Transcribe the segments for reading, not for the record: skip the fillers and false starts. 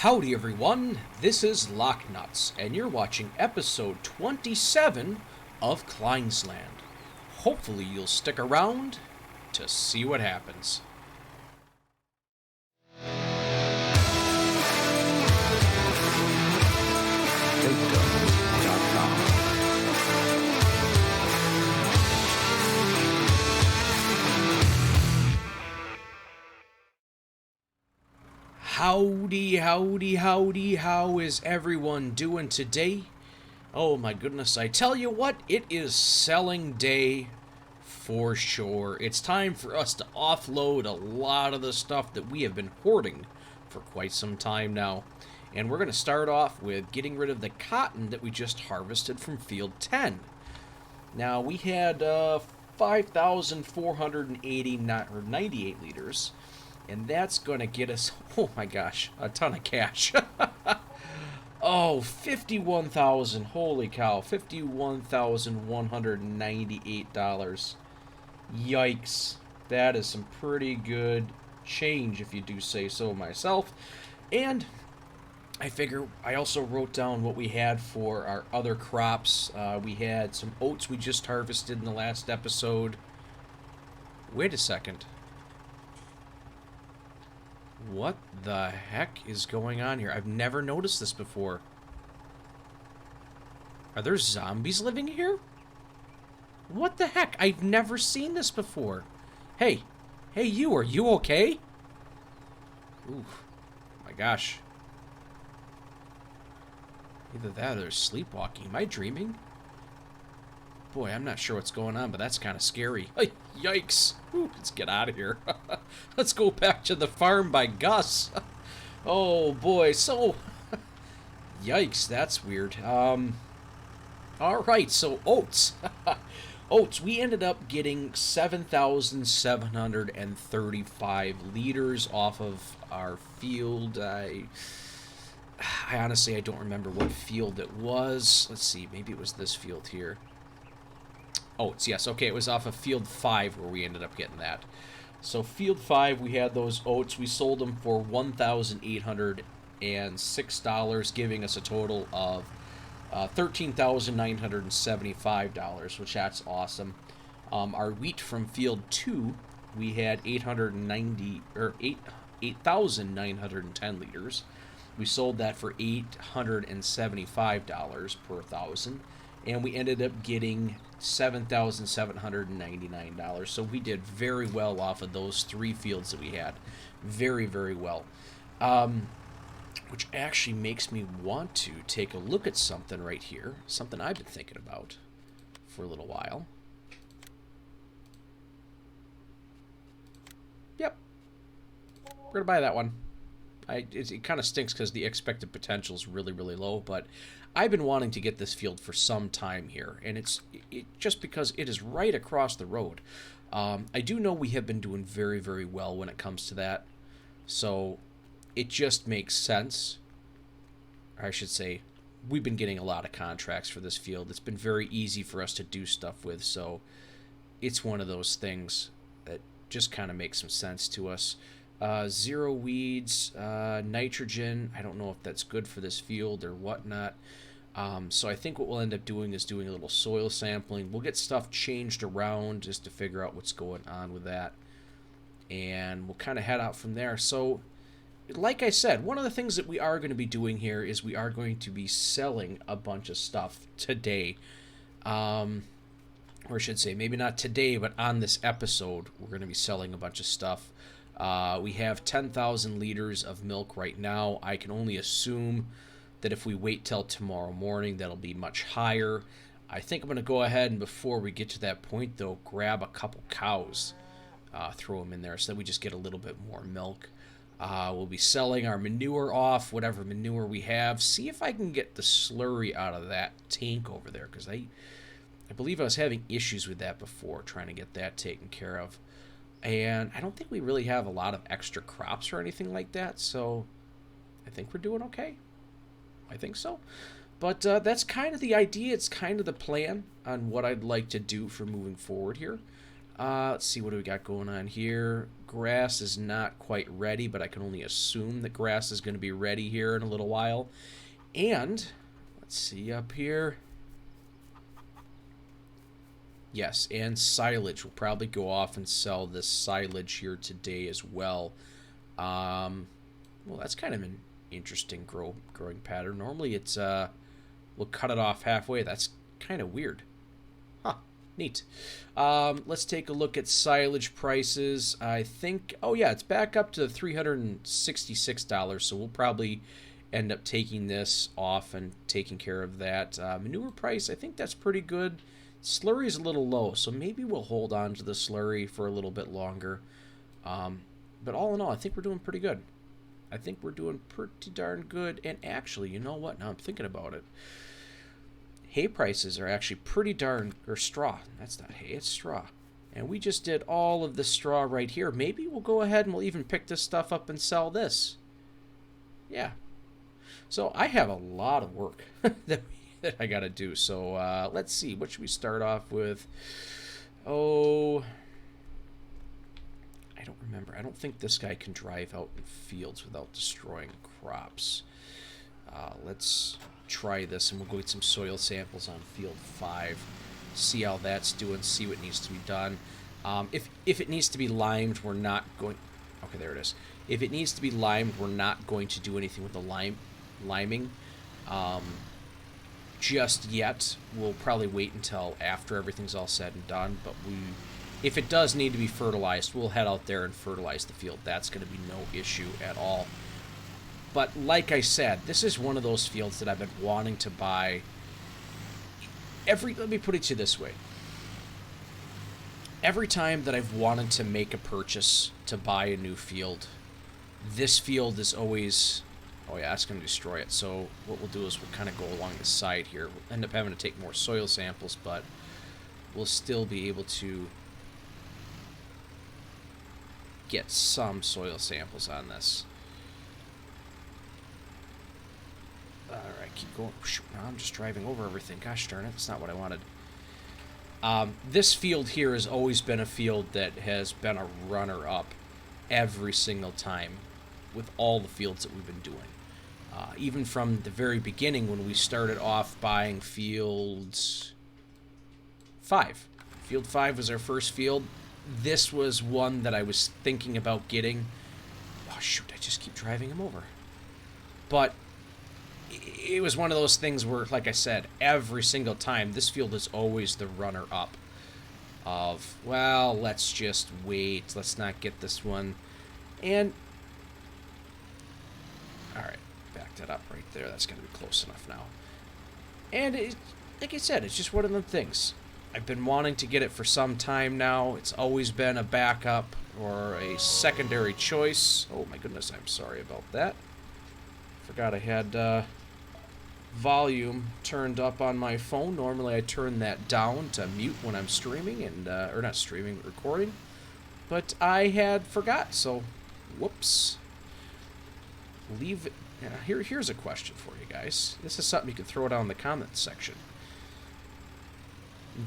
Howdy everyone, this is Locknuts, and you're watching episode 27 of Kleines Land. Hopefully you'll stick around to see what happens. Howdy, how is everyone doing today? Oh my goodness, I tell you what, it is selling day for sure. It's time for us to offload a lot of the stuff that we have been hoarding for quite some time now. And we're going to start off with getting rid of the cotton that we just harvested from field 10. Now, we had 5,498 liters. And that's going to get us, oh my gosh, a ton of cash. Oh, 51,000, holy cow, $51,198. Yikes. That is some pretty good change, if you do say so myself. And I figure I also wrote down what we had for our other crops. We had some oats we just harvested in the last episode. Wait a second. What the heck is going on here? I've never noticed this before. Are there zombies living here? What the heck? I've never seen this before. Hey, you, are you okay? Ooh, my gosh. Either that or they're sleepwalking. Am I dreaming? Boy, I'm not sure what's going on, but that's kind of scary. Hey, yikes. Ooh, let's get out of here. Let's go back to the farm by Gus. Oh, boy. So, yikes, that's weird. All right, so oats. Oats, we ended up getting 7,735 liters off of our field. I honestly, I don't remember what field it was. Let's see, maybe it was this field here. Oats, yes, okay, it was off of field 5 where we ended up getting that. So field 5, we had those oats. We sold them for $1,806, giving us a total of $13,975, which that's awesome. Our wheat from field 2, we had 8,910 liters. We sold that for $875 per thousand. And we ended up getting $7,799. So we did very well off of those 3 fields that we had. Very, very well. Which actually makes me want to take a look at something right here. Something I've been thinking about for a little while. Yep. We're going to buy that one. It kind of stinks because the expected potential is really, really low, but I've been wanting to get this field for some time here, and it's just because it is right across the road. I do know we have been doing very, very well when it comes to that, so it just makes sense. Or I should say, we've been getting a lot of contracts for this field. It's been very easy for us to do stuff with, so it's one of those things that just kind of makes some sense to us. 0 weeds, nitrogen. I don't know if that's good for this field or whatnot. So I think what we'll end up doing is doing a little soil sampling. We'll get stuff changed around just to figure out what's going on with that. And we'll kind of head out from there. So, like I said, one of the things that we are going to be doing here is we are going to be selling a bunch of stuff today. Or I should say, maybe not today, but on this episode, we're going to be selling a bunch of stuff. We have 10,000 liters of milk right now. I can only assume that if we wait till tomorrow morning, that'll be much higher. I think I'm going to go ahead and before we get to that point, though, grab a couple cows, throw them in there so that we just get a little bit more milk. We'll be selling our manure off, whatever manure we have. See if I can get the slurry out of that tank over there, because I believe I was having issues with that before, trying to get that taken care of. And I don't think we really have a lot of extra crops or anything like that, so I think we're doing okay. I think so. But that's kind of the idea. It's kind of the plan on what I'd like to do for moving forward here. Let's see, what do we got going on here? grass is not quite ready, but I can only assume that grass is going to be ready here in a little while. And let's see up here. Yes, and silage. We'll probably go off and sell this silage here today as well. Well, that's kind of an interesting growing pattern. Normally it's we'll cut it off halfway. That's kind of weird. Huh, neat. Let's take a look at silage prices. I think, oh yeah, it's back up to $366, so we'll probably end up taking this off and taking care of that. Manure price, I think that's pretty good. Slurry is a little low, so maybe we'll hold on to the slurry for a little bit longer. But all in all, I think we're doing pretty good. I think we're doing pretty darn good. And actually, you know what? Now I'm thinking about it. Hay prices are actually pretty darn, or straw. That's not hay, it's straw. And we just did all of the straw right here. Maybe we'll go ahead and we'll even pick this stuff up and sell this. Yeah. So I have a lot of work that I got to do. So let's see. What should we start off with? Oh, I don't remember. I don't think this guy can drive out in fields without destroying crops. Let's try this, and we'll go get some soil samples on field 5. See how that's doing. See what needs to be done. If it needs to be limed, we're not going... Okay, there it is. If it needs to be limed, we're not going to do anything with the liming. Just yet. We'll probably wait until after everything's all said and done, but if it does need to be fertilized, we'll head out there and fertilize the field. That's going to be no issue at all. But like I said, this is one of those fields that I've been wanting to buy. Let me put it to you this way. Every time that I've wanted to make a purchase to buy a new field, this field is always... Oh yeah, that's going to destroy it. So what we'll do is we'll kind of go along the side here. We'll end up having to take more soil samples, but we'll still be able to get some soil samples on this. Alright, keep going. Shoot, now I'm just driving over everything. Gosh darn it, that's not what I wanted. This field here has always been a field that has been a runner-up every single time with all the fields that we've been doing. Even from the very beginning when we started off buying field 5. Field 5 was our first field. This was one that I was thinking about getting. Oh, shoot, I just keep driving him over. But it was one of those things where, like I said, every single time, this field is always the runner-up of, well, let's just wait. Let's not get this one. And, all right, back that up right there. That's going to be close enough now. And, like I said, it's just one of them things. I've been wanting to get it for some time now. It's always been a backup or a secondary choice. Oh, my goodness, I'm sorry about that. Forgot I had volume turned up on my phone. Normally I turn that down to mute when I'm streaming, and or not streaming, but recording. But I had forgot, so whoops. Leave it. Here's a question for you guys. This is something you can throw down in the comments section.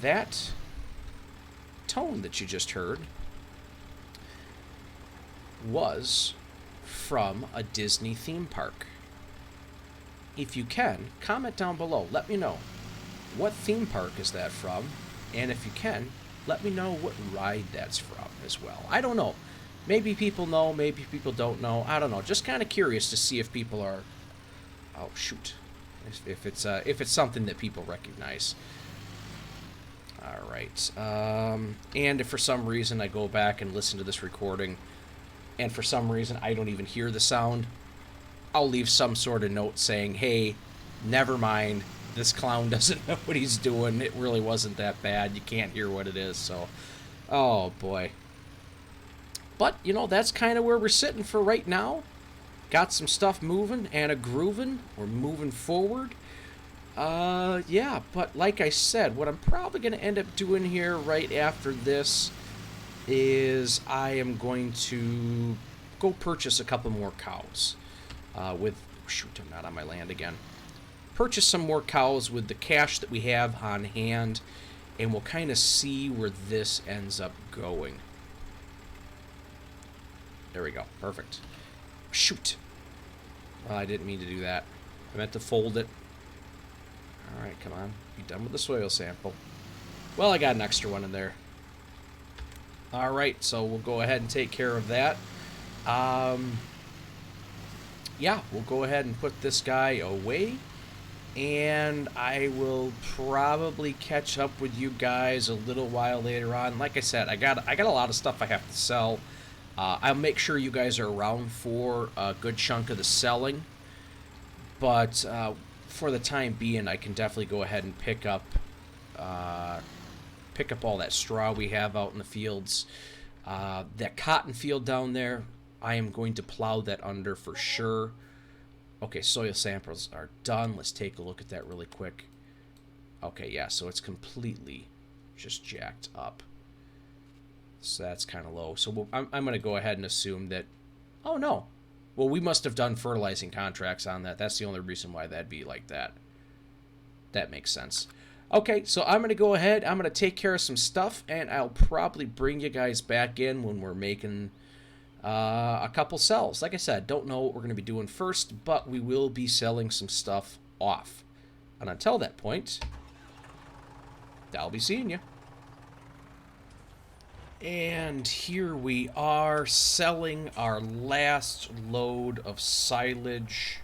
That tone that you just heard was from a Disney theme park. If you can, comment down below. Let me know, what theme park is that from? And if you can, let me know what ride that's from as well. I don't know. Maybe people know, maybe people don't know. I don't know. Just kind of curious to see if people are... Oh, shoot. If it's something that people recognize. All right. And if for some reason I go back and listen to this recording, and for some reason I don't even hear the sound, I'll leave some sort of note saying, hey, never mind, this clown doesn't know what he's doing. It really wasn't that bad. You can't hear what it is. So, oh boy. But, you know, that's kind of where we're sitting for right now. Got some stuff moving and a grooving. We're moving forward. Yeah, but like I said, what I'm probably going to end up doing here right after this is I am going to go purchase a couple more cows. Shoot, I'm not on my land again. Purchase some more cows with the cash that we have on hand, and we'll kind of see where this ends up going. There we go. Perfect. Shoot. Well, I didn't mean to do that. I meant to fold it. Alright, come on. Be done with the soil sample. Well, I got an extra one in there. Alright, so we'll go ahead and take care of that. Yeah, we'll go ahead and put this guy away. And I will probably catch up with you guys a little while later on. Like I said, I got a lot of stuff I have to sell. I'll make sure you guys are around for a good chunk of the selling. But for the time being, I can definitely go ahead and pick up all that straw we have out in the fields. That cotton field down there, I am going to plow that under for sure. Okay, soil samples are done. Let's take a look at that really quick. Okay, yeah, so it's completely just jacked up. So that's kind of low. So I'm going to go ahead and assume that... Oh, no. Well, we must have done fertilizing contracts on that. That's the only reason why that'd be like that. That makes sense. Okay, so I'm going to go ahead. I'm going to take care of some stuff, and I'll probably bring you guys back in when we're making... a couple sells. Like I said, don't know what we're going to be doing first, but we will be selling some stuff off. And until that point, I'll be seeing you. And here we are selling our last load of silage.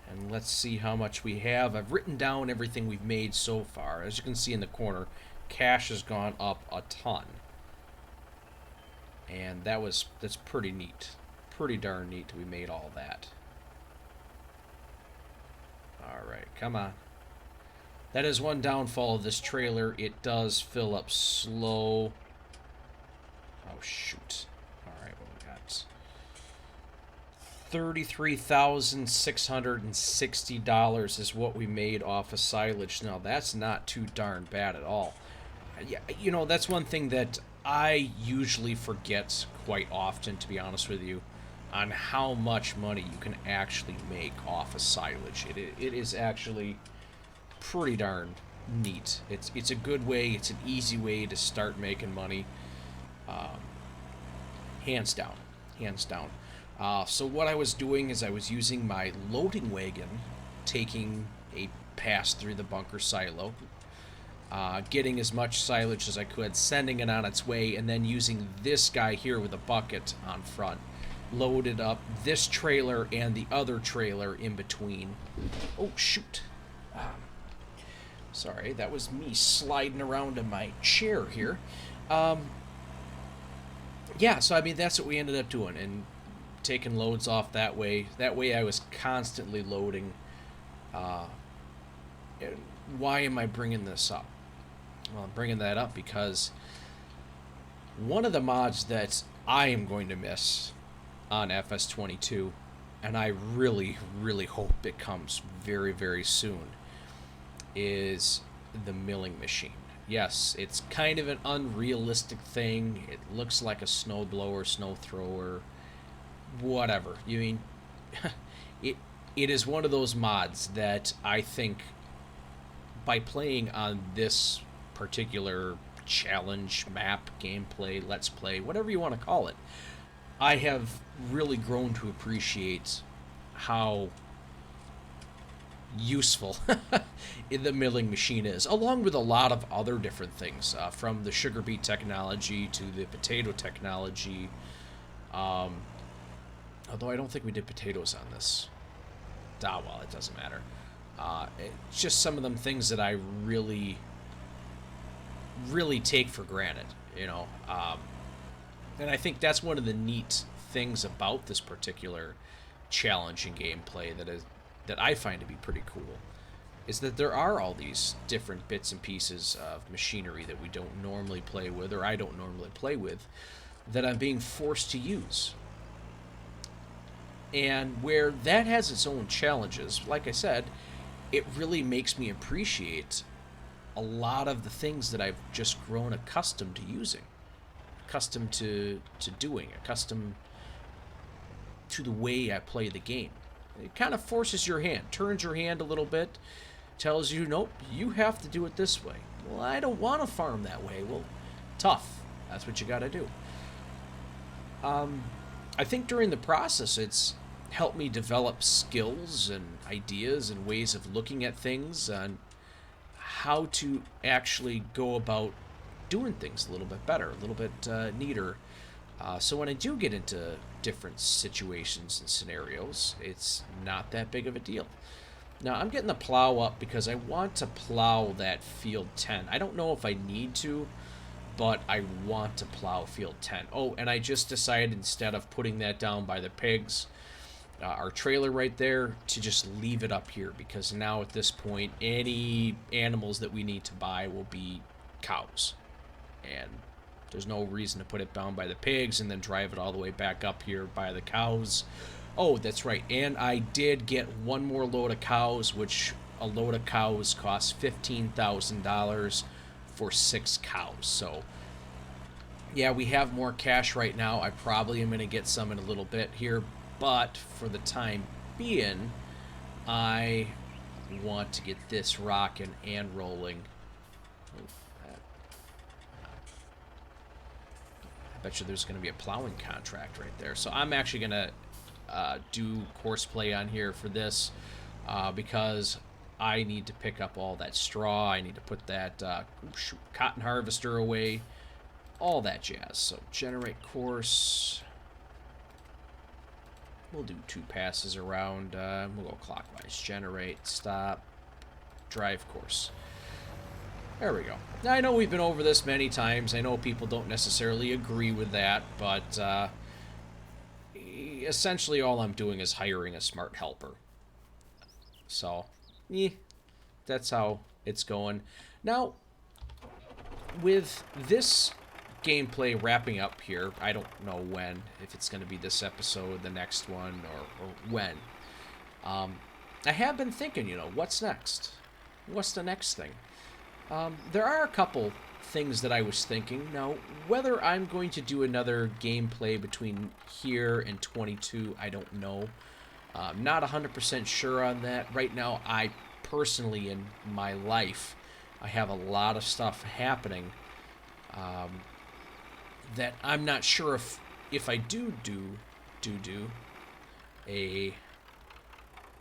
And let's see how much we have. I've written down everything we've made so far. As you can see in the corner, cash has gone up a ton. And that's pretty neat. Pretty darn neat we made all that. Alright, come on. That is one downfall of this trailer. It does fill up slow. Oh, shoot. Alright, what we got? $33,660 is what we made off of silage. Now, that's not too darn bad at all. Yeah, you know, that's one thing that I usually forget quite often, to be honest with you, on how much money you can actually make off of silage. It is actually pretty darn neat. It's a good way, it's an easy way to start making money. Hands down. Hands down. So what I was doing is I was using my loading wagon, taking a pass through the bunker silo, getting as much silage as I could, sending it on its way, and then using this guy here with a bucket on front. Loaded up this trailer and the other trailer in between. Oh, shoot. Sorry, that was me sliding around in my chair here. Yeah, so I mean, that's what we ended up doing, and taking loads off that way. That way I was constantly loading. Why am I bringing this up? Well, I'm bringing that up because one of the mods that I am going to miss on FS22, and I really, really hope it comes very, very soon, is the milling machine. Yes, it's kind of an unrealistic thing. It looks like a snowblower, snow thrower, whatever. You mean, it is one of those mods that I think by playing on this particular challenge, map, gameplay, let's play, whatever you want to call it, I have really grown to appreciate how useful the milling machine is, along with a lot of other different things, from the sugar beet technology to the potato technology. Although I don't think we did potatoes on this. Well, it doesn't matter. It's just some of them things that I really, really take for granted, you know. And I think that's one of the neat things about this particular challenge and gameplay that I find to be pretty cool, is that there are all these different bits and pieces of machinery that we don't normally play with, or I don't normally play with, that I'm being forced to use. And where that has its own challenges, like I said, it really makes me appreciate a lot of the things that I've just grown accustomed to using, accustomed to doing, accustomed to the way I play the game. It kind of forces your hand, turns your hand a little bit, tells you, nope, you have to do it this way. Well, I don't want to farm that way. Well, tough. That's what you got to do. I think during the process, it's helped me develop skills and ideas and ways of looking at things and how to actually go about doing things a little bit better, a little bit neater. So when I do get into different situations and scenarios, it's not that big of a deal. Now, I'm getting the plow up because I want to plow that field 10. I don't know if I need to, but I want to plow field 10. Oh, and I just decided instead of putting that down by the pigs, our trailer right there, to just leave it up here, because now at this point, any animals that we need to buy will be cows. And there's no reason to put it down by the pigs and then drive it all the way back up here by the cows. Oh, that's right. And I did get one more load of cows, which a load of cows costs $15,000 for 6 cows. So, yeah, we have more cash right now. I probably am going to get some in a little bit here. But for the time being, I want to get this rocking and rolling. I bet you there's going to be a plowing contract right there. So I'm actually going to do course play on here for this because I need to pick up all that straw. I need to put that cotton harvester away. All that jazz. So generate course. We'll do 2 passes around. We'll go clockwise. Generate, stop, drive course. There we go. Now, I know we've been over this many times. I know people don't necessarily agree with that, but essentially all I'm doing is hiring a smart helper. So, that's how it's going. Now, with this gameplay wrapping up here, I don't know when, if it's going to be this episode, the next one, or when. I have been thinking, what's next? What's the next thing? There are a couple things that I was thinking. Now, whether I'm going to do another gameplay between here and 22, I don't know. I'm not 100% sure on that. Right now, I personally, in my life, I have a lot of stuff happening that I'm not sure if I do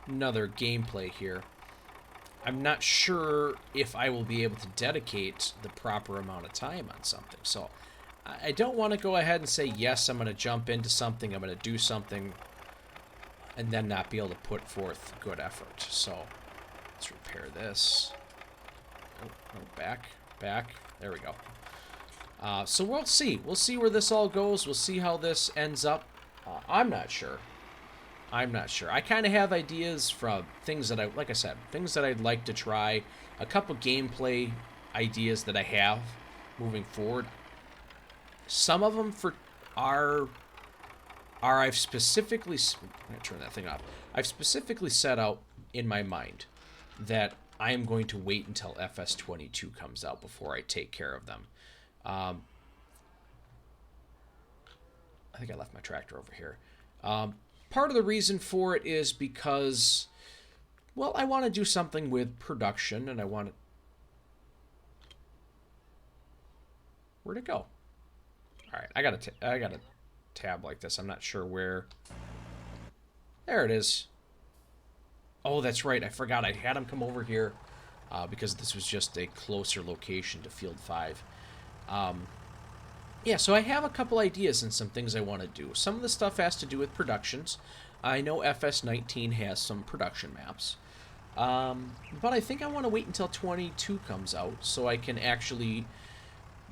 another gameplay here, I'm not sure if I will be able to dedicate the proper amount of time on something. So I don't want to go ahead and say, yes, I'm going to jump into something, I'm going to do something, and then not be able to put forth good effort. So let's repair this. Oh, back. There we go. So we'll see. We'll see where this all goes. We'll see how this ends up. I'm not sure. I kind of have ideas from things that like I said, things that I'd like to try. A couple gameplay ideas that I have moving forward. Some of them I've specifically, I'm going to turn that thing off. I've specifically set out in my mind that I am going to wait until FS22 comes out before I take care of them. I think I left my tractor over here. Part of the reason for it is because, well, I want to do something with production, and I want to... Where'd it go? All right, I got a tab like this. I'm not sure where... There it is. Oh, that's right. I forgot. I had him come over here because this was just a closer location to Field 5. Yeah, so I have a couple ideas and some things I want to do. Some of the stuff has to do with productions. I know FS19 has some production maps. But I think I want to wait until 22 comes out so I can actually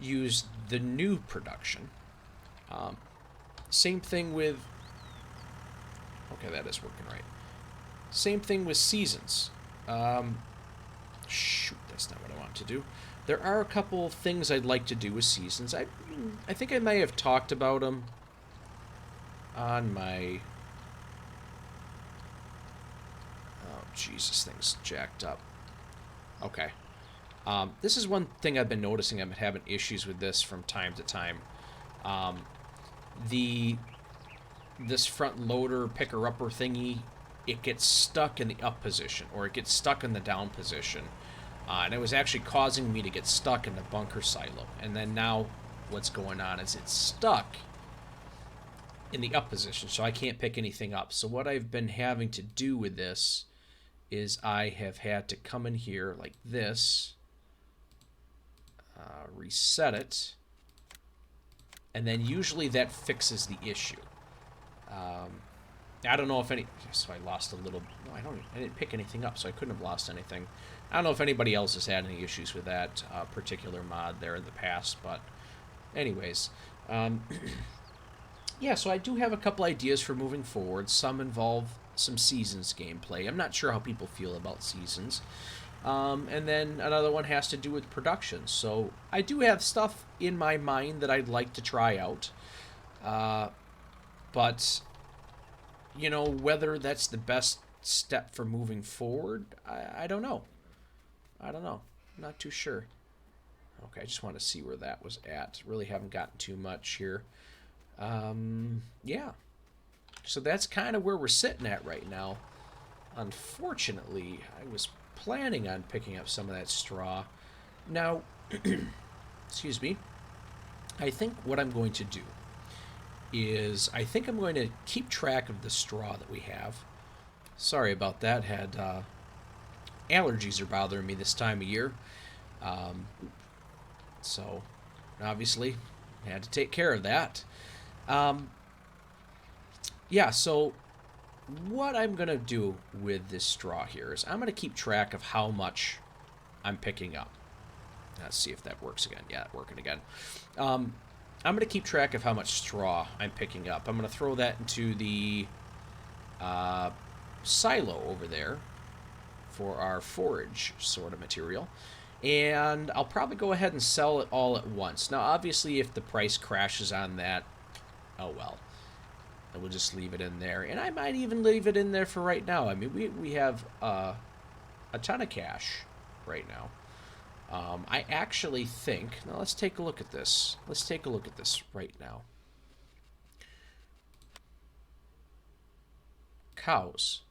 use the new production. Same thing with... Okay, that is working right. Same thing with seasons. Shoot, that's not what I want to do. There are a couple things I'd like to do with seasons. I think I may have talked about them on my... Oh, Jesus, thing's jacked up. Okay. This is one thing I've been noticing. I'm having issues with this from time to time. This front loader picker-upper thingy, it gets stuck in the up position, or it gets stuck in the down position. And it was actually causing me to get stuck in the bunker silo. And then now what's going on is it's stuck in the up position, so I can't pick anything up. So what I've been having to do with this is I have had to come in here like this, reset it, and then usually that fixes the issue. I don't know if any. So I lost a little. No, I didn't pick anything up, so I couldn't have lost anything. I don't know if anybody else has had any issues with that particular mod there in the past, but anyways, yeah. So I do have a couple ideas for moving forward. Some involve some seasons gameplay. I'm not sure how people feel about seasons. And then another one has to do with production. So I do have stuff in my mind that I'd like to try out. But, you know, whether that's the best step for moving forward, I don't know. I don't know. I'm not too sure. Okay, I just want to see where that was at. Really haven't gotten too much here. Yeah. So that's kind of where we're sitting at right now. Unfortunately, I was planning on picking up some of that straw. Now, excuse me, I think what I'm going to do is I think I'm going to keep track of the straw that we have. Sorry about that. Had allergies are bothering me this time of year. So, obviously, had to take care of that. Yeah, so what I'm going to do with this straw here is I'm going to keep track of how much I'm picking up. Let's see if that works again. Yeah, working again. I'm going to keep track of how much straw I'm picking up. I'm going to throw that into the silo over there for our forage sort of material. And I'll probably go ahead and sell it all at once. Now, obviously, if the price crashes on that, oh well. We'll just leave it in there. And I might even leave it in there for right now. I mean, we have a ton of cash right now. I actually think... Now, let's take a look at this. Let's take a look at this right now. Cows.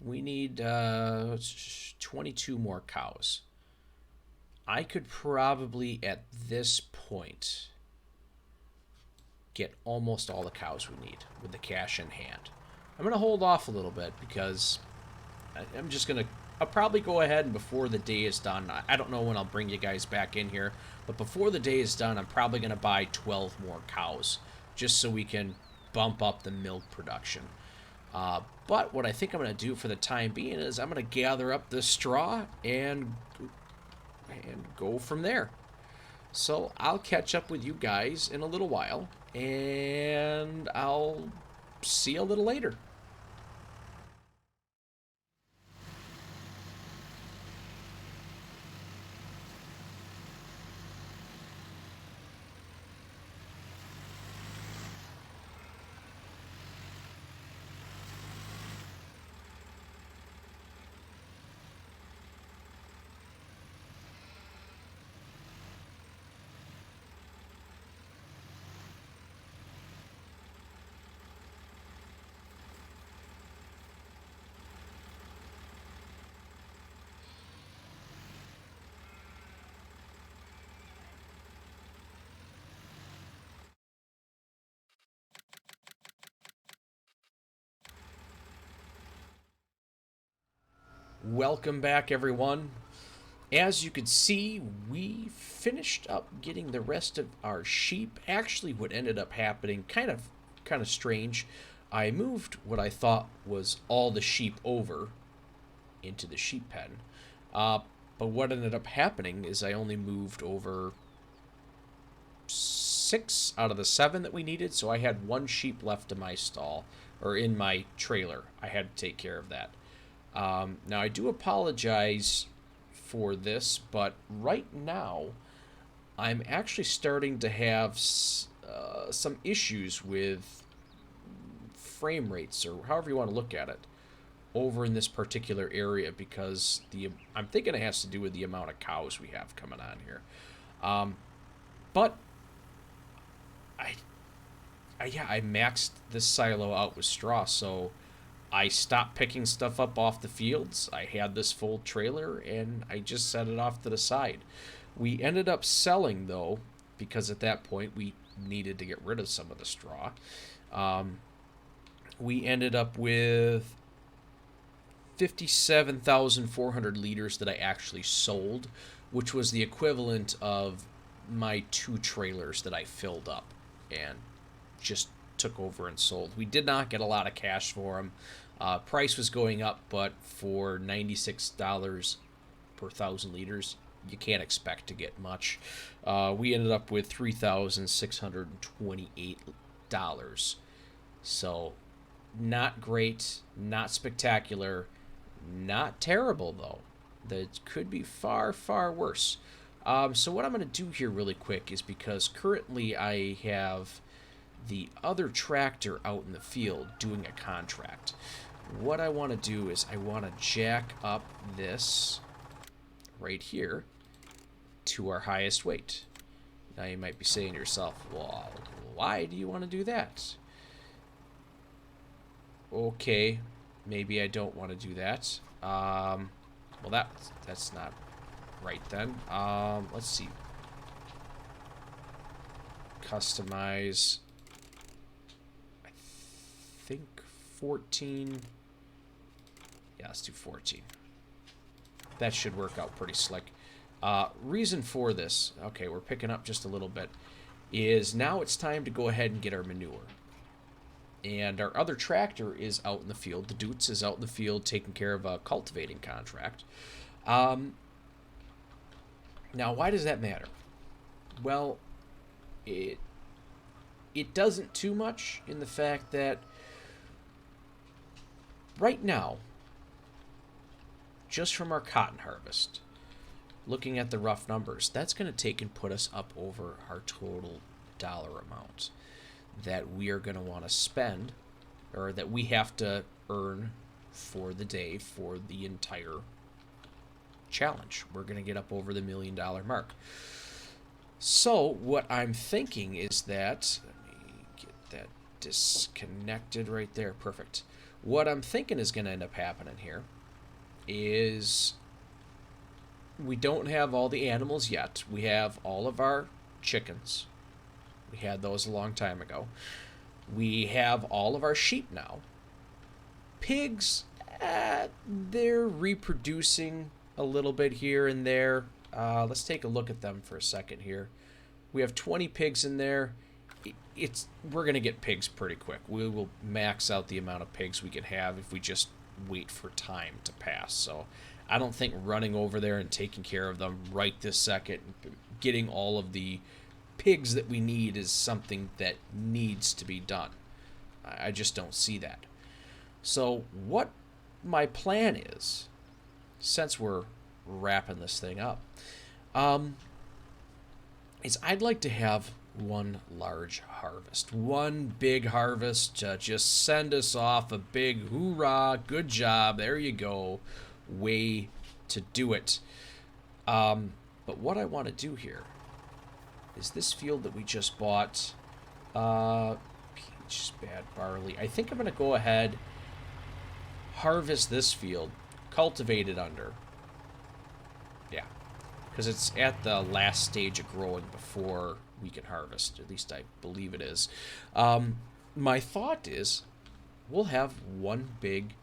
We need 22 more cows. I could probably, at this point, get almost all the cows we need with the cash in hand. I'm going to hold off a little bit because I'm just going to... I'll probably go ahead and before the day is done, I don't know when I'll bring you guys back in here, but before the day is done, I'm probably going to buy 12 more cows just so we can bump up the milk production. But what I think I'm going to do for the time being is I'm going to gather up the straw and go from there. So I'll catch up with you guys in a little while, and I'll see you a little later. Welcome back, everyone. As you can see, we finished up getting the rest of our sheep. Actually, what ended up happening, kind of strange, I moved what I thought was all the sheep over into the sheep pen. But what ended up happening is I only moved over 6 out of the 7 that we needed, so I had 1 sheep left in my stall, or in my trailer. I had to take care of that. Now, I do apologize for this, but right now, I'm actually starting to have some issues with frame rates, or however you want to look at it, over in this particular area, because I'm thinking it has to do with the amount of cows we have coming on here. But I maxed this silo out with straw, so I stopped picking stuff up off the fields. I had this full trailer, and I just set it off to the side. We ended up selling, though, because at that point we needed to get rid of some of the straw. We ended up with 57,400 liters that I actually sold, which was the equivalent of my 2 trailers that I filled up and just took over and sold. We did not get a lot of cash for them. Price was going up, but for $96 per 1,000 liters, you can't expect to get much. We ended up with $3,628. So, not great, not spectacular, not terrible though. That could be far, far worse. So what I'm going to do here really quick is, because currently I have the other tractor out in the field doing a contract. What I want to do is I want to jack up this right here to our highest weight. Now you might be saying to yourself, well, why do you want to do that? Okay, maybe I don't want to do that. Well, that's not right then. Let's see. Customize. I think 14. Yeah, let's do 14. That should work out pretty slick. Reason for this, okay, we're picking up just a little bit, is now it's time to go ahead and get our manure. And our other tractor is out in the field. The Doots is out in the field taking care of a cultivating contract. Now, why does that matter? Well, it doesn't too much in the fact that right now, just from our cotton harvest, looking at the rough numbers, that's going to take and put us up over our total dollar amount that we are going to want to spend, or that we have to earn for the day for the entire challenge. We're going to get up over the $1 million mark. So what I'm thinking is that, let me get that disconnected right there. Perfect. What I'm thinking is going to end up happening here is we don't have all the animals yet. We have all of our chickens. We had those a long time ago. We have all of our sheep now. Pigs, they're reproducing a little bit here and there. Let's take a look at them for a second here. We have 20 pigs in there. We're going to get pigs pretty quick. We will max out the amount of pigs we can have if we just wait for time to pass. So I don't think running over there and taking care of them right this second, getting all of the pigs that we need, is something that needs to be done. I just don't see that. So what my plan is, since we're wrapping this thing up, is I'd like to have one large harvest, one big harvest to just send us off a big hoorah, good job, there you go, way to do it. But what I want to do here is this field that we just bought, peach, bad barley. I think I'm going to go ahead, harvest this field, cultivate it under. Yeah, because it's at the last stage of growing before we can harvest. At least I believe it is. My thought is we'll have one big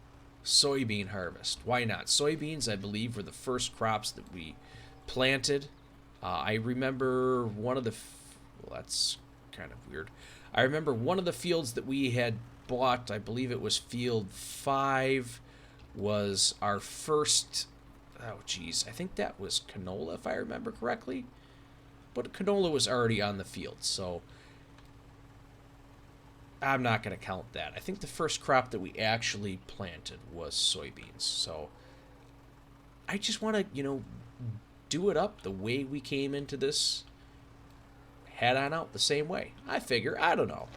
soybean harvest. Why not? Soybeans, I believe, were the first crops that we planted. I remember one of the... well, that's kind of weird. I remember one of the fields that we had bought, I believe it was field 5, was our first... oh, geez. I think that was canola, if I remember correctly. But canola was already on the field, so I'm not going to count that. I think the first crop that we actually planted was soybeans. So I just want to, do it up the way we came into this, head on out the same way. I figure, I don't know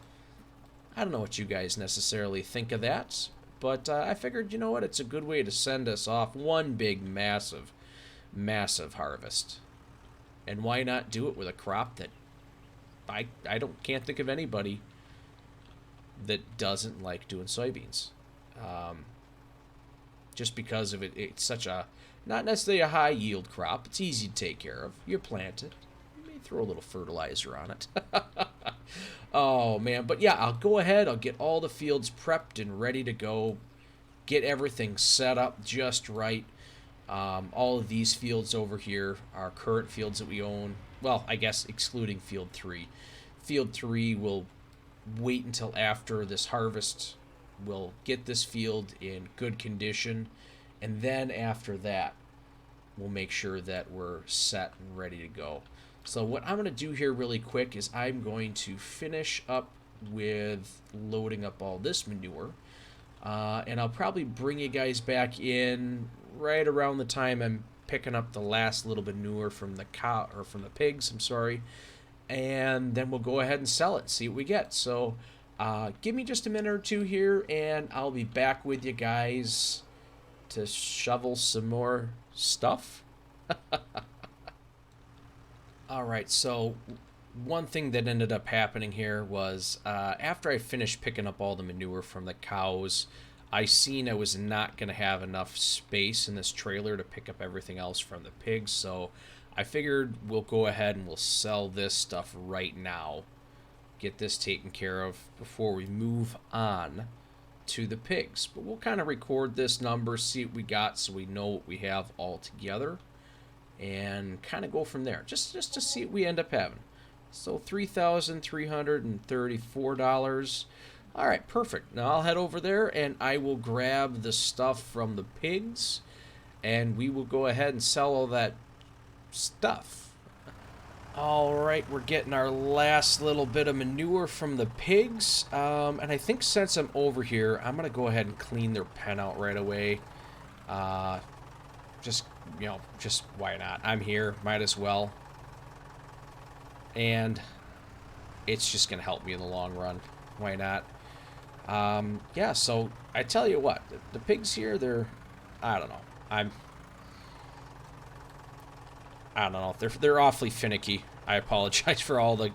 what you guys necessarily think of that, but I figured, you know what, it's a good way to send us off one big massive harvest. And why not do it with a crop that I can't think of anybody that doesn't like doing soybeans. Just because of it's such a, not necessarily a high yield crop. It's easy to take care of. You plant it. You may throw a little fertilizer on it. Oh, man. But yeah, I'll go ahead. I'll get all the fields prepped and ready to go. Get everything set up just right. All of these fields over here are current fields that we own. Well, I guess excluding Field 3. Field 3 will wait until after this harvest. We'll get this field in good condition. And then after that, we'll make sure that we're set and ready to go. So what I'm going to do here really quick is I'm going to finish up with loading up all this manure. And I'll probably bring you guys back in right around the time I'm picking up the last little bit manure from the cow or from the pigs. I'm sorry, and then we'll go ahead and sell it. See what we get. So, give me just a minute or two here, and I'll be back with you guys to shovel some more stuff. All right. So, one thing that ended up happening here was after I finished picking up all the manure from the cows, I seen I was not going to have enough space in this trailer to pick up everything else from the pigs, so I figured we'll go ahead and we'll sell this stuff right now. Get this taken care of before we move on to the pigs. But we'll kind of record this number, see what we got so we know what we have all together, and kind of go from there, just to see what we end up having. So $3,334. All right, perfect. Now I'll head over there and I will grab the stuff from the pigs and we will go ahead and sell all that stuff. All right, we're getting our last little bit of manure from the pigs. And I think since I'm over here, I'm going to go ahead and clean their pen out right away. Just why not? I'm here, might as well. And it's just going to help me in the long run. Why not? Yeah, so I tell you what, the pigs here, I don't know. I don't know. They're awfully finicky. I apologize for all the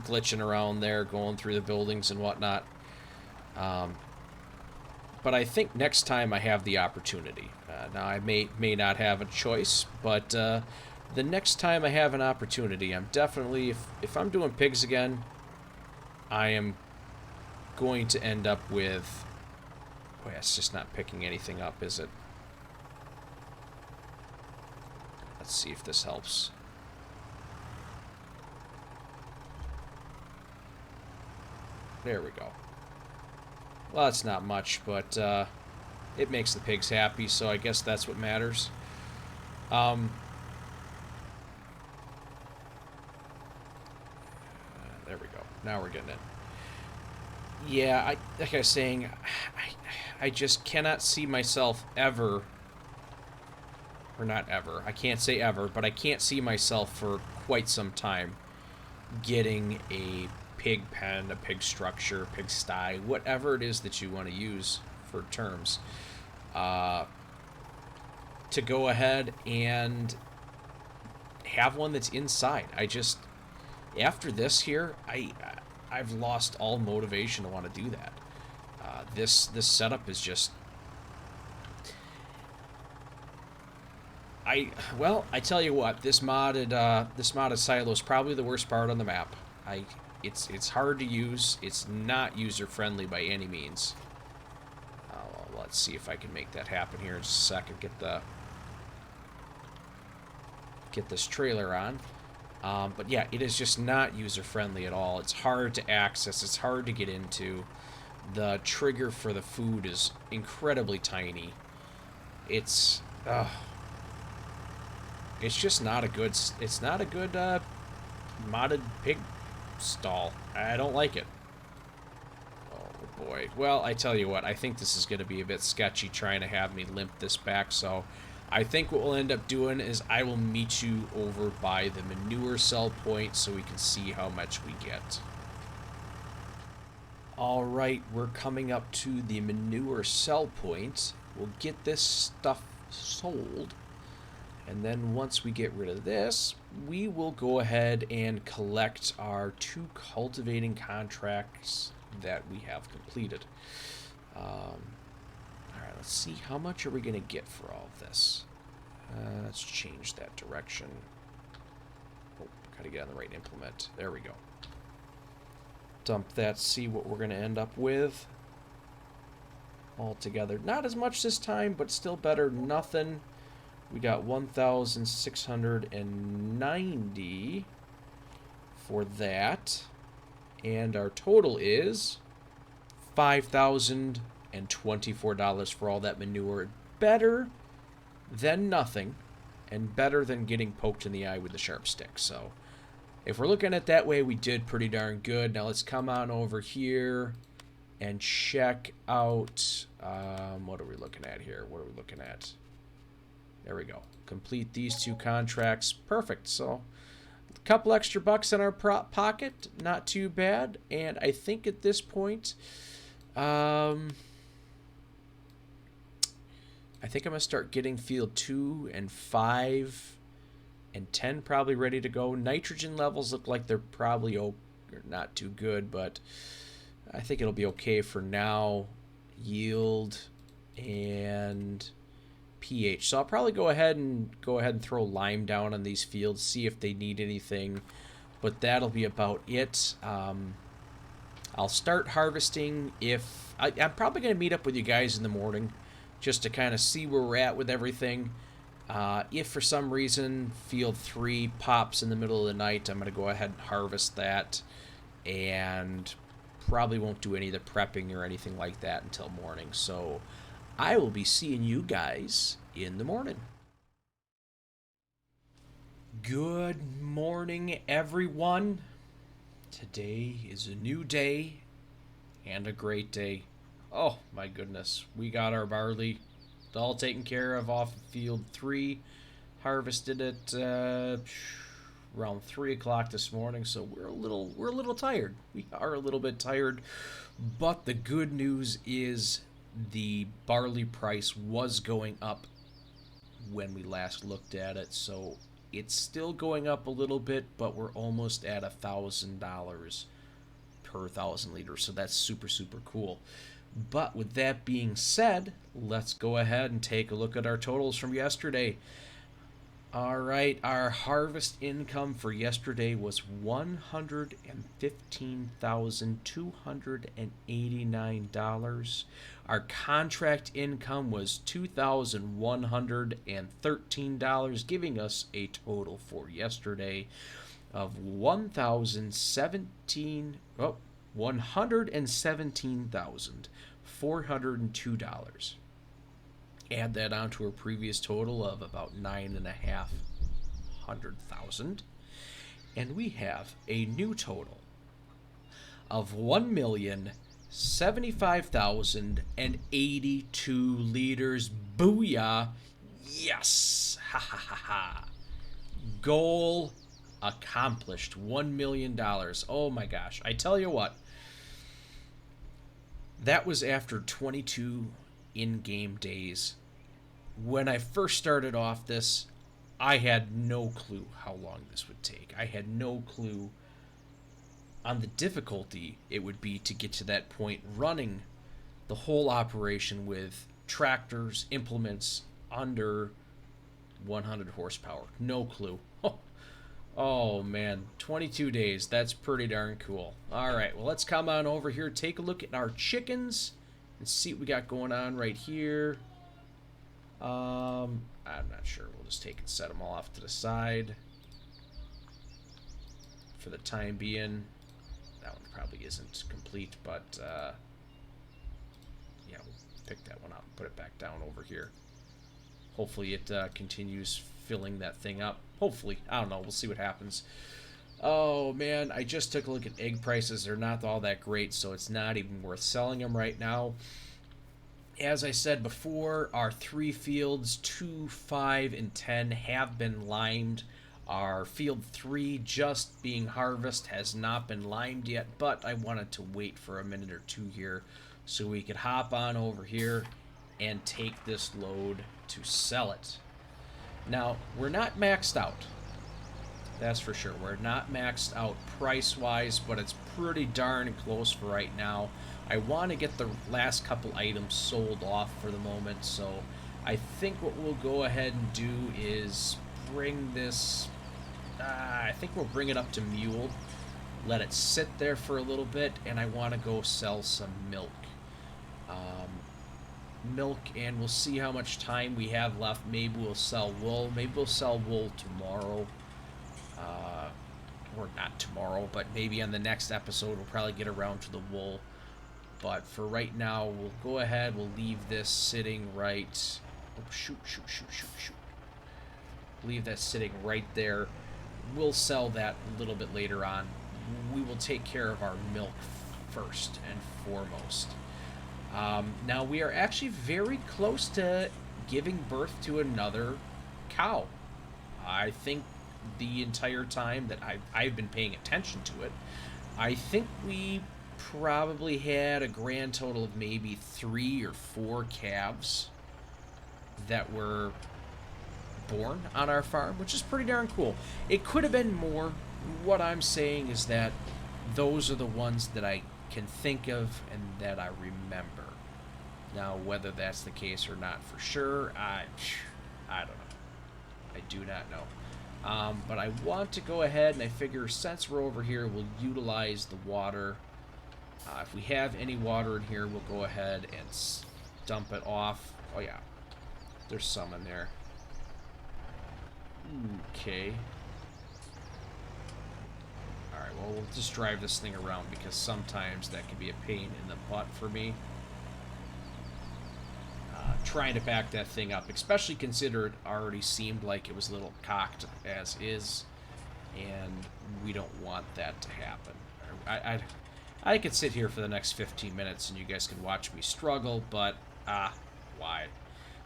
glitching around there, going through the buildings and whatnot. But I think next time I have the opportunity. Now I may not have a choice, but the next time I have an opportunity, I'm definitely, if I'm doing pigs again, I am going to end up with... Boy, it's just not picking anything up, is it? Let's see if this helps. There we go. Well, it's not much, but it makes the pigs happy, so I guess that's what matters. There we go. Now we're getting it. Yeah, like I was saying, I just cannot see myself ever, or not ever, I can't say ever, but I can't see myself for quite some time getting a pig pen, a pig structure, pig sty, whatever it is that you want to use for terms, to go ahead and have one that's inside. After this here, I've lost all motivation to want to do that. This setup is just... I tell you what, this modded silo is probably the worst part on the map. It's hard to use. It's not user friendly by any means. Let's see if I can make that happen here in just a second. Get this trailer on. But yeah, it is just not user-friendly at all. It's hard to access. It's hard to get into. The trigger for the food is incredibly tiny. It's just not a good... It's not a good modded pig stall. I don't like it. Oh boy. Well, I tell you what, I think this is going to be a bit sketchy trying to have me limp this back, so... I think what we'll end up doing is I will meet you over by the manure sell point so we can see how much we get. Alright, we're coming up to the manure sell point. We'll get this stuff sold. And then once we get rid of this, we will go ahead and collect our 2 cultivating contracts that we have completed. Alright, let's see, how much are we going to get for all of this? Let's change that direction. Oh, gotta get on the right implement. There we go. dump that, see what we're going to end up with all together. Not as much this time, but still better than nothing. We got 1,690 for that. And our total is $5,024 for all that manure. Better than nothing, and better than getting poked in the eye with the sharp stick. So if we're looking at it that way, we did pretty darn good. Now let's come on over here and check out, what are we looking at here? What are we looking at? There we go. Complete these 2 contracts. Perfect. So a couple extra bucks in our pocket. Not too bad. And I think at this point, I think I'm going to start getting field 2 and 5 and 10 probably ready to go. Nitrogen levels look like they're probably not too good, but I think it'll be okay for now. Yield and pH. So I'll probably go ahead and throw lime down on these fields, see if they need anything, but that'll be about it. I'll start harvesting if I'm probably going to meet up with you guys in the morning just to kind of see where we're at with everything. If for some reason field 3 pops in the middle of the night, I'm going to go ahead and harvest that, and probably won't do any of the prepping or anything like that until morning. So I will be seeing you guys in the morning. Good morning, everyone. Today is a new day and a great day. Oh my goodness, we got our barley all taken care of off of field 3. Harvested it around 3 o'clock this morning, so we're a little tired. We are a little bit tired, but the good news is the barley price was going up when we last looked at it, so it's still going up a little bit, but we're almost at $1,000 per 1,000 liters, so that's super cool. But with that being said, let's go ahead and take a look at our totals from yesterday. All right, our harvest income for yesterday was $115,289. Our contract income was $2,113, giving us a total for yesterday of $117,402. Add that on to our previous total of about $9,500,000, and we have a new total of 1,075,082 liters. Booyah! Yes! Ha ha ha ha! Goal accomplished. $1 million. Oh my gosh! I tell you what. That was after 22 in-game days. When I first started off this, I had no clue how long this would take. I had no clue on the difficulty it would be to get to that point running the whole operation with tractors, implements under 100 horsepower. No clue. Oh man, 22 days. That's pretty darn cool. All right, well, let's come on over here, take a look at our chickens and see what we got going on right here. I'm not sure. We'll just take and set them all off to the side for the time being. That one probably isn't complete, but yeah, we'll pick that one up and put it back down over here. Hopefully it continues filling that thing up. Hopefully. I don't know. We'll see what happens. Oh, man. I just took a look at egg prices. They're not all that great, so it's not even worth selling them right now. As I said before, our 3 fields, 2, 5, and 10, have been limed. Our field 3 just being harvested has not been limed yet, but I wanted to wait for a minute or two here so we could hop on over here and take this load to sell it. Now, we're not maxed out. That's for sure. We're not maxed out price-wise, but it's pretty darn close for right now. I want to get the last couple items sold off for the moment, so I think what we'll go ahead and do is bring this... I think we'll bring it up to mule let it sit there for a little bit, and I want to go sell some milk. Milk, and we'll see how much time we have left. Maybe we'll sell wool. Maybe we'll sell wool tomorrow. Or not tomorrow, but maybe on the next episode we'll probably get around to the wool. But for right now, we'll go ahead. We'll leave this sitting right... Oh, shoot. Leave that sitting right there. We'll sell that a little bit later on. We will take care of our milk first and foremost. Now, we are actually very close to giving birth to another cow. I think the entire time that I've been paying attention to it, I think we probably had a grand total of maybe 3 or 4 calves that were born on our farm, which is pretty darn cool. It could have been more. What I'm saying is that those are the ones that I can think of and that I remember. Now, whether that's the case or not for sure, I don't know. I do not know. But I want to go ahead, and I figure since we're over here, we'll utilize the water. If we have any water in here, we'll go ahead and dump it off. Oh, yeah. There's some in there. Okay. Alright, well, we'll just drive this thing around because sometimes that can be a pain in the butt for me. Trying to back that thing up, especially consider it already seemed like it was a little cocked as is, and we don't want that to happen. I could sit here for the next 15 minutes and you guys can watch me struggle, but why?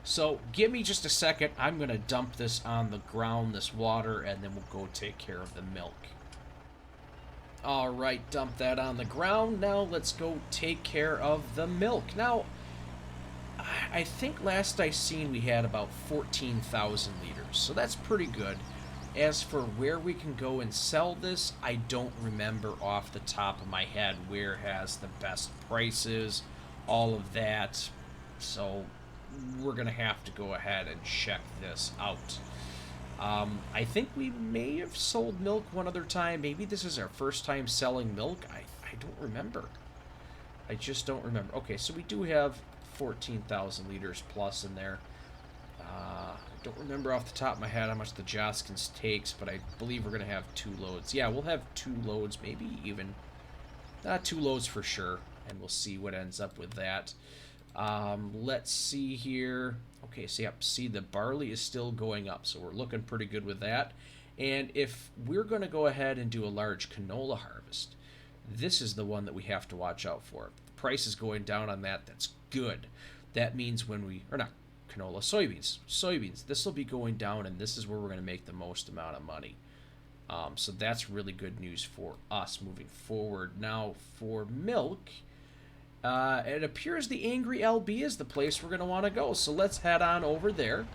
So give me just a second. I'm going to dump this on the ground, this water, and then we'll go take care of the milk. Alright, dump that on the ground. Now let's go take care of the milk. Now, I think last I seen we had about 14,000 liters, so that's pretty good. As for where we can go and sell this, I don't remember off the top of my head where has the best prices, all of that. So we're going to have to go ahead and check this out. I think we may have sold milk one other time. Maybe this is our first time selling milk. I don't remember. I just don't remember. Okay, so we do have 14,000 liters plus in there. I don't remember off the top of my head how much the Joskins takes, but I believe we're going to have 2 loads. Yeah, we'll have 2 loads, maybe even. Not 2 loads for sure, and we'll see what ends up with that. Let's see here. Okay, so yep, see the barley is still going up, so we're looking pretty good with that. And if we're going to go ahead and do a large canola harvest, this is the one that we have to watch out for. The price is going down on that. That's good. That means when we, or not canola, soybeans, this will be going down, and this is where we're going to make the most amount of money. So that's really good news for us moving forward. Now for milk, it appears the Angry LB is the place we're going to want to go. So let's head on over there,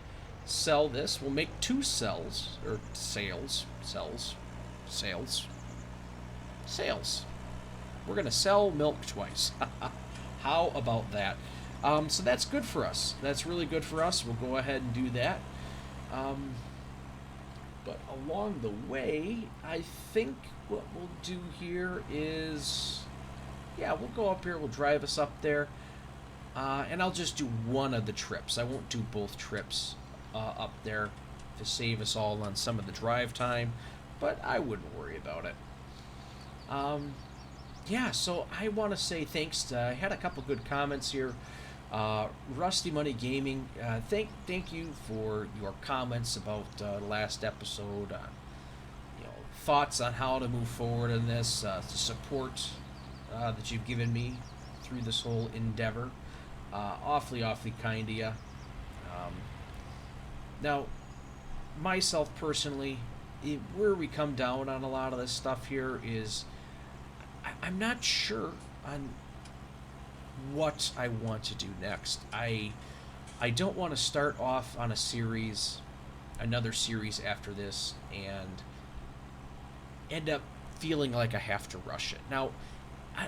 sell this. We'll make 2 sales. We're going to sell milk twice. How about that? So that's good for us. That's really good for us. We'll go ahead and do that. But along the way, I think what we'll do here is... Yeah, we'll go up here. We'll drive us up there. And I'll just do one of the trips. I won't do both trips up there to save us all on some of the drive time. But I wouldn't worry about it. Yeah, so I want to say thanks to... I had a couple good comments here. Rusty Money Gaming, thank you for your comments about the last episode. Thoughts on how to move forward in this, the support that you've given me through this whole endeavor. Awfully kind of you. Now, myself personally, where we come down on a lot of this stuff here is I'm not sure on what I want to do next. I don't want to start off on another series after this, and end up feeling like I have to rush it. Now,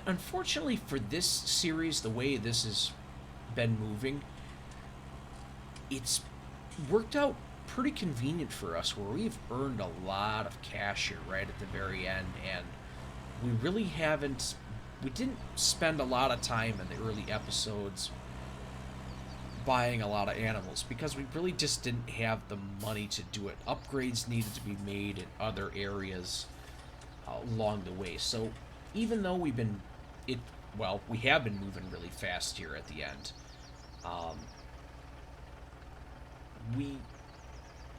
unfortunately for this series, the way this has been moving, it's worked out pretty convenient for us, where we've earned a lot of cash here right at the very end, and we really haven't. We didn't spend a lot of time in the early episodes buying a lot of animals because we really just didn't have the money to do it. Upgrades needed to be made in other areas along the way. So even though we have been moving really fast here at the end. Um, we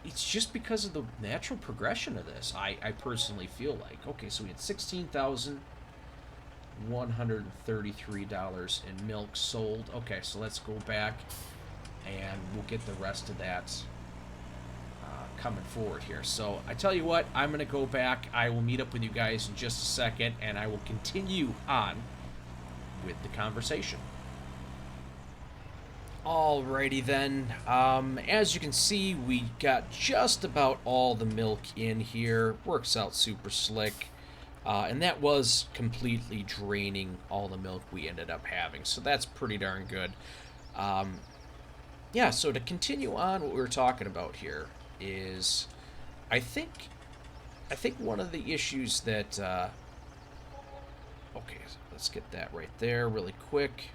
it's just because of the natural progression of this. I personally feel like, okay, so we had $16,133 in milk sold. Okay, so let's go back and we'll get the rest of that coming forward here. So I tell you what, I'm going to go back. I will meet up with you guys in just a second, and I will continue on with the conversation. Alrighty then, as you can see, we got just about all the milk in here. Works out super slick. And that was completely draining all the milk we ended up having. So that's pretty darn good. Yeah, so to continue on what we were talking about here is, I think one of the issues that, okay, so let's get that right there really quick.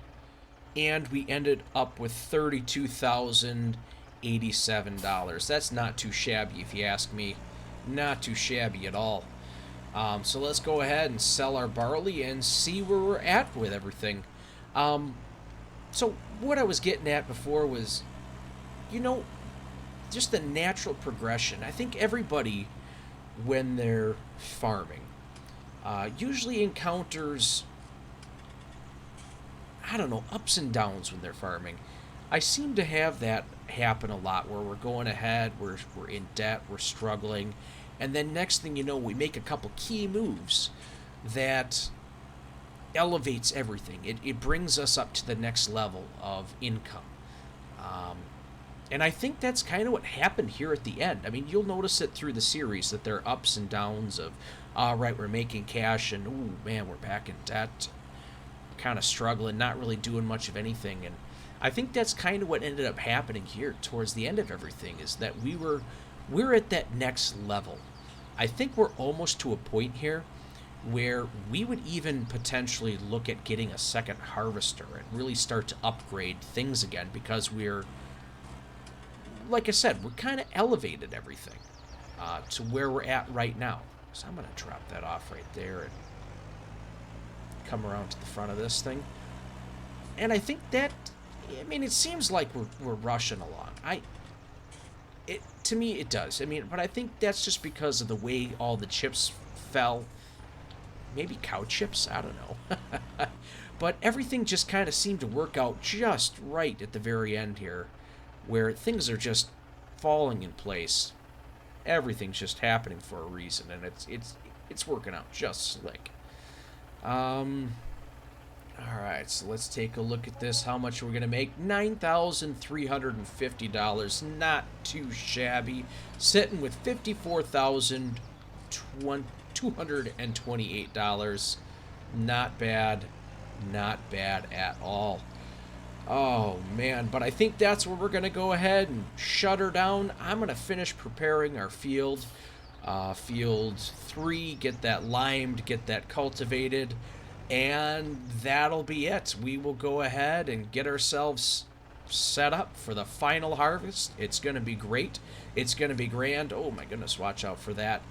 And we ended up with $32,087. That's not too shabby, if you ask me. Not too shabby at all. So let's go ahead and sell our barley and see where we're at with everything. So what I was getting at before was, just the natural progression. I think everybody, when they're farming, usually encounters, I don't know, ups and downs when they're farming. I seem to have that happen a lot where we're going ahead, we're in debt, we're struggling, and then next thing you know, we make a couple key moves that elevates everything. It brings us up to the next level of income. And I think that's kind of what happened here at the end. I mean, you'll notice it through the series that there are ups and downs of, all right, we're making cash, and, ooh, man, we're back in debt. Kind of struggling, not really doing much of anything. And I think that's kind of what ended up happening here towards the end of everything, is that we're at that next level. I think we're almost to a point here where we would even potentially look at getting a second harvester and really start to upgrade things again, because we're, like I said, we're kind of elevated everything to where we're at right now. So I'm going to drop that off right there and come around to the front of this thing. And I think that, I mean, it seems like we're rushing along. To me, it does. I mean, but I think that's just because of the way all the chips fell. Maybe cow chips? I don't know. But everything just kind of seemed to work out just right at the very end here, where things are just falling in place. Everything's just happening for a reason, and it's working out just slick. Alright, so let's take a look at this. How much we're going to make? $9,350. Not too shabby. Sitting with $54,228. Not bad. Not bad at all. Oh, man. But I think that's where we're going to go ahead and shut her down. I'm going to finish preparing our field. Field 3, get that limed, get that cultivated, and that'll be it. We will go ahead and get ourselves set up for the final harvest. It's going to be great. It's going to be grand. Oh my goodness, watch out for that.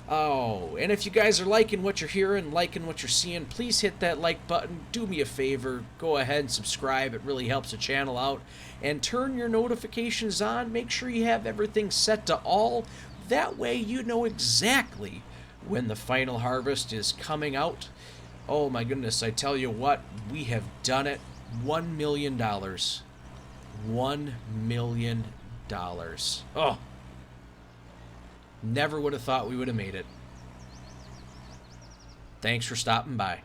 Oh, and if you guys are liking what you're hearing, liking what you're seeing, please hit that like button. Do me a favor, go ahead and subscribe. It really helps the channel out. And turn your notifications on. Make sure you have everything set to all. That way you know exactly when the final harvest is coming out. Oh my goodness, I tell you what, we have done it. $1 million. $1 million. Oh. Never would have thought we would have made it. Thanks for stopping by.